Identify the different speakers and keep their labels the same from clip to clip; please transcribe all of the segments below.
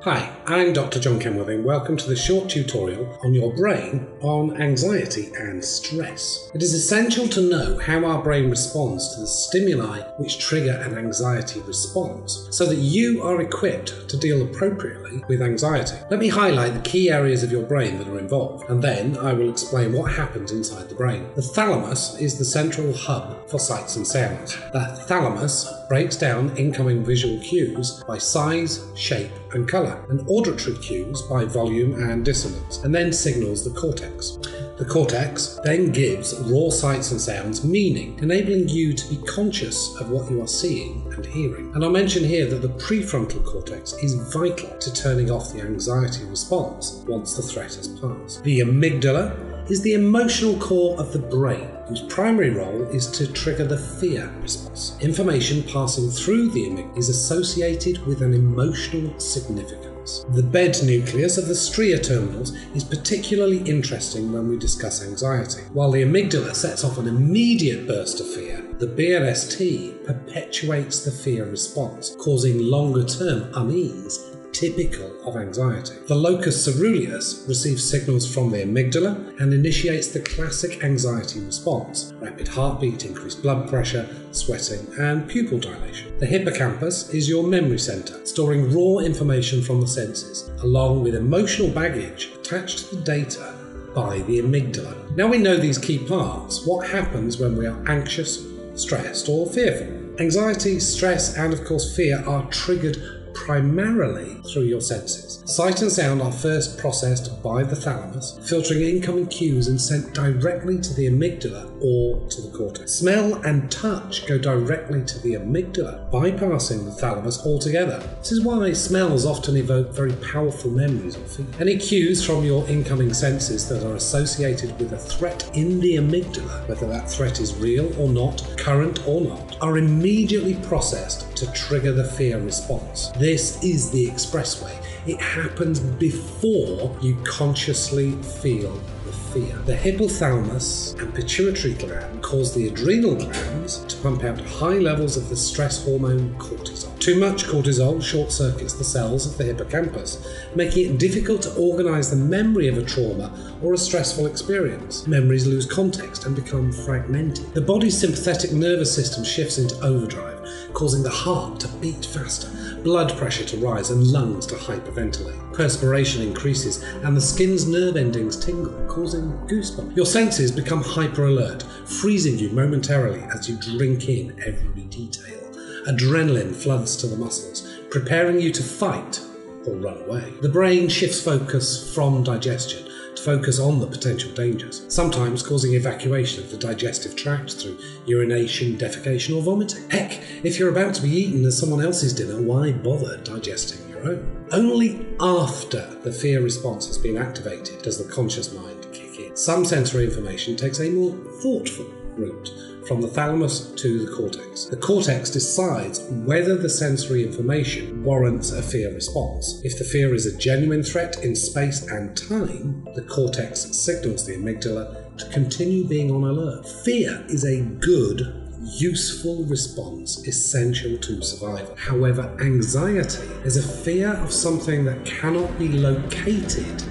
Speaker 1: Hi, I'm Dr. John Kenworthy and welcome to this short tutorial on your brain on anxiety and stress. It is essential to know how our brain responds to the stimuli which trigger an anxiety response so that you are equipped to deal appropriately with anxiety. Let me highlight the key areas of your brain that are involved, and then I will explain what happens inside the brain. The thalamus is the central hub for sights and sounds. The thalamus breaks down incoming visual cues by size, shape and colour, and auditory cues by volume and dissonance, and then signals the cortex. The cortex then gives raw sights and sounds meaning, enabling you to be conscious of what you are seeing and hearing. And I'll mention here that the prefrontal cortex is vital to turning off the anxiety response once the threat has passed. The amygdala is the emotional core of the brain, whose primary role is to trigger the fear response. Information passing through the amygdala is associated with an emotional significance. The bed nucleus of the stria terminals is particularly interesting when we discuss anxiety. While the amygdala sets off an immediate burst of fear, the BNST perpetuates the fear response, causing longer-term unease typical of anxiety. The locus coeruleus receives signals from the amygdala and initiates the classic anxiety response: rapid heartbeat, increased blood pressure, sweating, and pupil dilation. The hippocampus is your memory center, storing raw information from the senses, along with emotional baggage attached to the data by the amygdala. Now we know these key parts, what happens when we are anxious, stressed, or fearful? Anxiety, stress, and of course fear are triggered primarily through your senses. Sight and sound are first processed by the thalamus, filtering incoming cues and sent directly to the amygdala or to the cortex. Smell and touch go directly to the amygdala, bypassing the thalamus altogether. This is why smells often evoke very powerful memories or feelings. Any cues from your incoming senses that are associated with a threat in the amygdala, whether that threat is real or not, current or not, are immediately processed to trigger the fear response. This is the expressway. It happens before you consciously feel the fear. The hypothalamus and pituitary gland cause the adrenal glands to pump out high levels of the stress hormone cortisol. Too much cortisol short-circuits the cells of the hippocampus, making it difficult to organize the memory of a trauma or a stressful experience. Memories lose context and become fragmented. The body's sympathetic nervous system shifts into overdrive, causing the heart to beat faster, blood pressure to rise, and lungs to hyperventilate. Perspiration increases and the skin's nerve endings tingle, causing goosebumps. Your senses become hyper-alert, freezing you momentarily as you drink in every detail. Adrenaline floods to the muscles, preparing you to fight or run away. The brain shifts focus from digestion to focus on the potential dangers, sometimes causing evacuation of the digestive tract through urination, defecation, or vomiting. Heck, if you're about to be eaten as someone else's dinner, why bother digesting your own? Only after the fear response has been activated does the conscious mind kick in. Some sensory information takes a more thoughtful route from the thalamus to the cortex. The cortex decides whether the sensory information warrants a fear response. If the fear is a genuine threat in space and time, the cortex signals the amygdala to continue being on alert. Fear is a good, useful response essential to survival. However, anxiety is a fear of something that cannot be located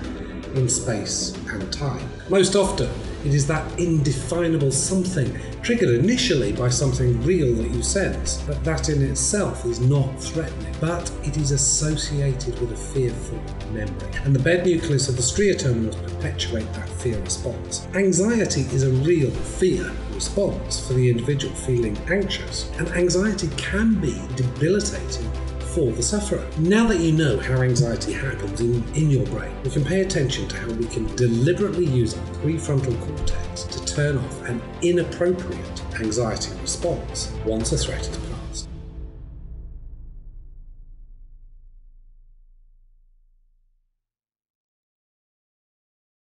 Speaker 1: in space and time. Most often, it is that indefinable something triggered initially by something real that you sense, but that in itself is not threatening, but it is associated with a fearful memory. And the bed nucleus of the stria terminals perpetuate that fear response. Anxiety is a real fear response for the individual feeling anxious, and anxiety can be debilitating for the sufferer. Now that you know how anxiety happens in your brain, we can pay attention to how we can deliberately use our prefrontal cortex to turn off an inappropriate anxiety response once a threat is